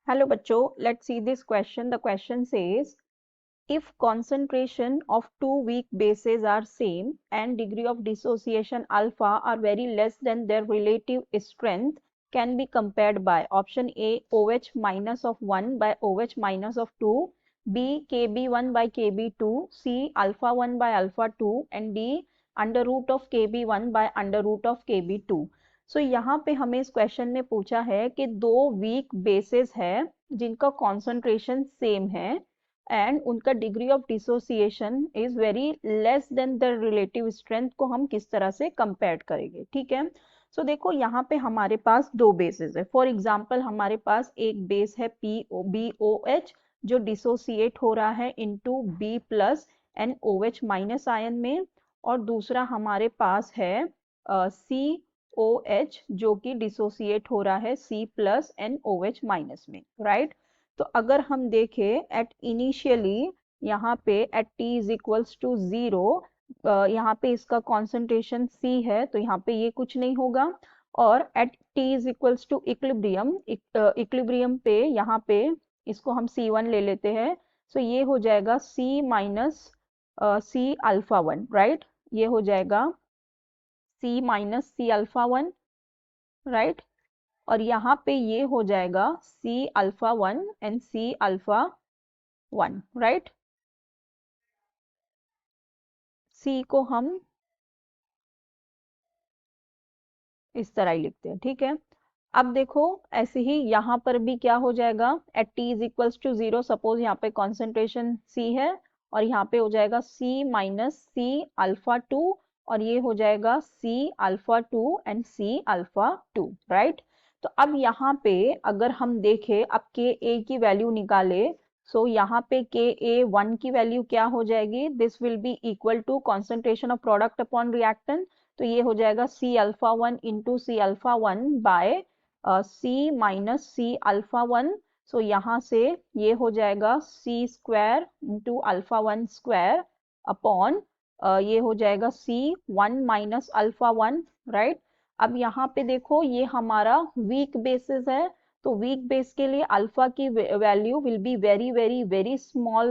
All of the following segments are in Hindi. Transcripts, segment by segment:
Hello बच्चों, let's see this question. The question says, if concentration of two weak bases are same and degree of dissociation alpha are very less than their relative strength can be compared by option A OH minus of 1 by OH minus of 2, B KB1 by KB2, C alpha 1 by alpha 2 and D under root of KB1 by under root of KB2। सो यहाँ पे हमें इस क्वेश्चन में पूछा है कि दो वीक बेसिस है जिनका कॉन्सेंट्रेशन सेम है एंड उनका degree of dissociation is very less than the relative strength को हम किस तरह से कंपेयर करेंगे। ठीक है, सो देखो यहाँ पे हमारे पास दो बेसिस है। फॉर एग्जांपल हमारे पास एक बेस है BOH जो डिसोसिएट हो रहा है into B plus and OH minus ion में, और दूसरा हमारे पास है COH जो कि डिसोसिएट हो रहा है C plus and OH minus में, राइट। तो अगर हम देखें एट इनिशियली यहाँ पे at t is equals to 0, यहाँ पे इसका कॉन्सेंट्रेशन C है तो यहाँ पे ये कुछ नहीं होगा, और at t is equals to equilibrium, equilibrium पे यहाँ पे इसको हम C1 ले लेते हैं, सो ये हो जाएगा C minus C alpha 1, right. ये हो जाएगा C minus C alpha 1, right. और यहाँ पे ये हो जाएगा C alpha 1 and C alpha 1, right. C को हम इस तरह ही लिखते हैं, ठीक है। अब देखो ऐसे ही यहाँ पर भी क्या हो जाएगा, at t is equals to 0, suppose यहाँ पे कॉन्सेंट्रेशन C है और यहाँ पे हो जाएगा C माइनस C अल्फा 2, और ये हो जाएगा C alpha 2 and C alpha 2, right. तो अब यहाँ पे अगर हम देखें, अब Ka की वैल्यू निकाले, सो यहाँ पे Ka1 की वैल्यू क्या हो जाएगी, this will be equal to concentration of product upon reactant, तो ये हो जाएगा C alpha 1 into C alpha 1 by C minus C alpha 1। So यहाँ से ये हो जाएगा C square into alpha 1 square upon ये हो जाएगा C1 माइनस अल्फा 1, राइट। अब यहाँ पे देखो ये हमारा वीक बेसिस है, तो वीक बेस के लिए अल्फा की value will be very very very small,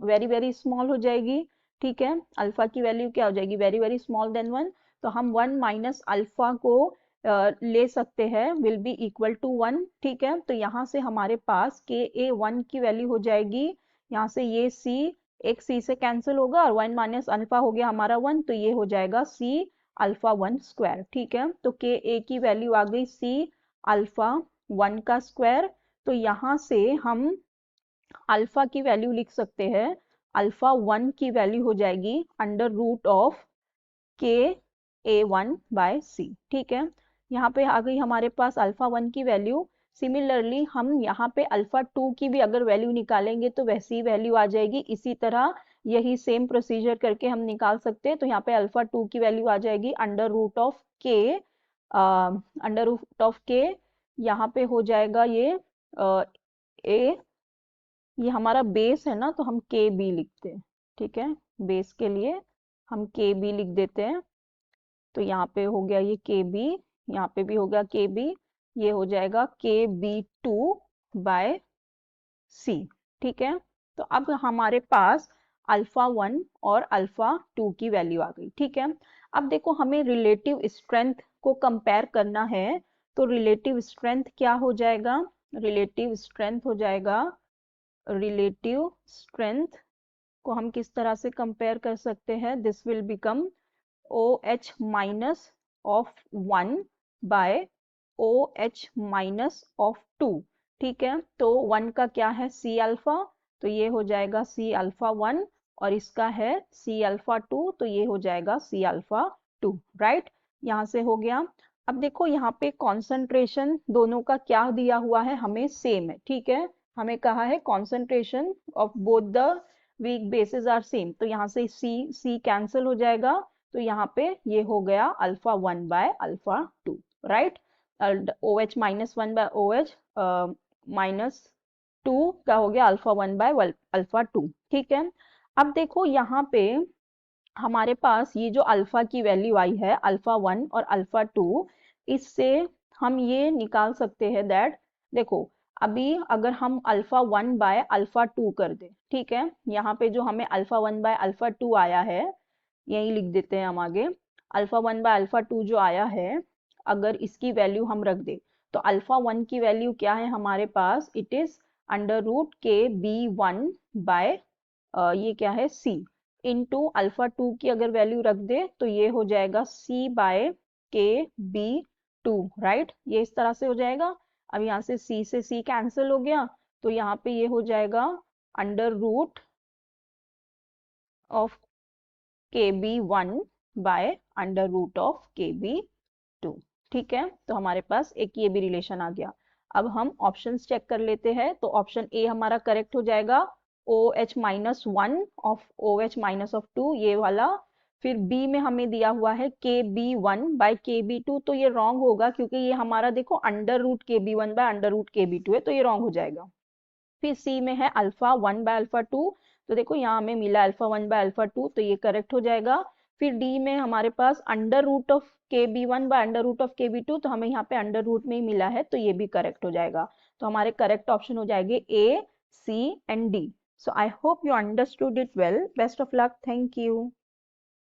very very small हो जाएगी, ठीक है। अल्फा की वैल्यू क्या हो जाएगी, वेरी वेरी स्मॉल देन 1, तो हम 1 माइनस अल्फा को ले सकते हैं, विल बी इक्वल टू 1, ठीक है। तो यहाँ से हमारे पास Ka1 की वैल्यू हो जाएगी, यहाँ से ये C एक C से कैंसिल होगा और 1 माइनस अल्फा हो गया हमारा 1, तो ये हो जाएगा C अल्फा 1 स्क्वायर, ठीक है। तो Ka की वैल्यू आ गई C अल्फा 1 का स्क्वायर, तो यहाँ से हम अल्फा की वैल्यू लिख सकते हैं, अल्फा 1 की वैल्यू हो जाएगी under root of Ka1 by C, ठीक है। यहाँ पे आ गई हमारे पास अल्फा 1 की वैल्यू। सिमिलरली हम यहाँ पे अल्फा 2 की भी अगर वैल्यू निकालेंगे तो वैसी वैल्यू आ जाएगी, इसी तरह यही सेम प्रोसीजर करके हम निकाल सकते हैं। तो यहाँ पे अल्फा 2 की वैल्यू आ जाएगी under root of K, under root of K, यहाँ पे हो जाएगा ये A, ये हमारा बेस है ना तो हम KB लिखते हैं, ठीक है। बेस के लिए हम KB लिख देते हैं, तो यहाँ पे हो गया ये KB, यहाँ पे भी हो गया KB, ये हो जाएगा KB2 बाय C, ठीक है। तो अब हमारे पास अल्फा 1 और अल्फा 2 की वैल्यू आ गई, ठीक है। अब देखो हमें रिलेटिव स्ट्रेंथ को कंपेयर करना है, तो रिलेटिव स्ट्रेंथ क्या हो जाएगा, रिलेटिव स्ट्रेंथ हो जाएगा, रिलेटिव स्ट्रेंथ को हम किस तरह से कंपेयर कर सकते हैं, this will become OH minus of 1 by OH minus of 2, ठीक है। तो 1 का क्या है C अल्फा, तो ये हो जाएगा C अल्फा 1, और इसका है C अल्फा 2, तो ये हो जाएगा C अल्फा 2, राइट। यहाँ से हो गया। अब देखो यहाँ पे कॉन्सेंट्रेशन दोनों का क्या दिया हुआ है, हमें सेम है, ठीक है। हमें कहा है concentration of both the weak bases are same, तो यहाँ से C कैंसिल हो जाएगा, तो यहाँ पे ये हो गया alpha 1 by alpha 2, right. OH minus 1 by OH minus 2 का हो गया अल्फा 1 बाय अल्फा 2, ठीक है। अब देखो यहाँ पे हमारे पास ये जो अल्फा की वैल्यू आई है अल्फा 1 और अल्फा 2, इससे हम ये निकाल सकते हैं दैट, देखो अभी अगर हम अल्फा 1 बाय अल्फा 2 कर दे, ठीक है, यहाँ पे जो हमें अल्फा 1 बाय अल्फा 2 आया है, यही लिख देते हैं हम आगे। अल्फा 1 बाय अल्फा 2 जो आया है, अगर इसकी वैल्यू हम रख दे, तो अल्फा 1 की वैल्यू क्या है हमारे पास, इट इज अंडर रूट के बी 1 बाय ये क्या है सी, इनटू अल्फा 2 की अगर वैल्यू रख दे तो ये हो जाएगा सी बाय के बी 2, राइट, ये इस तरह से हो जाएगा। अब यहाँ से C कैंसिल हो गया, तो यहाँ पे ये हो जाएगा under root of K B 1 by under root of K B 2। ठीक है, तो हमारे पास एक ये भी रिलेशन आ गया। अब हम ऑप्शंस चेक कर लेते हैं, तो ऑप्शन ए हमारा करेक्ट हो जाएगा, O H minus one of O H minus of two, ये वाला। फिर बी में हमें दिया हुआ है के बी 1 बाय के बी 2, तो ये रॉन्ग होगा क्योंकि ये हमारा देखो अंडर रूट के बी 1 बाय अंडर रूट के बी 2 है, तो ये रॉन्ग हो जाएगा। फिर सी में है अल्फा 1 बाय अल्फा 2, तो देखो यहाँ हमें मिला अल्फा 1 बाय अल्फा 2, तो ये करेक्ट हो जाएगा। फिर डी में हमारे पास under root of K B 1 by under root of K B 2, तो हमें यहाँ पे अंडर रूट में ही मिला है, तो ये भी करेक्ट हो जाएगा। तो हमारे करेक्ट ऑप्शन हो जाएंगे A, C and D. So I hope you understood it well. Best of luck, thank you.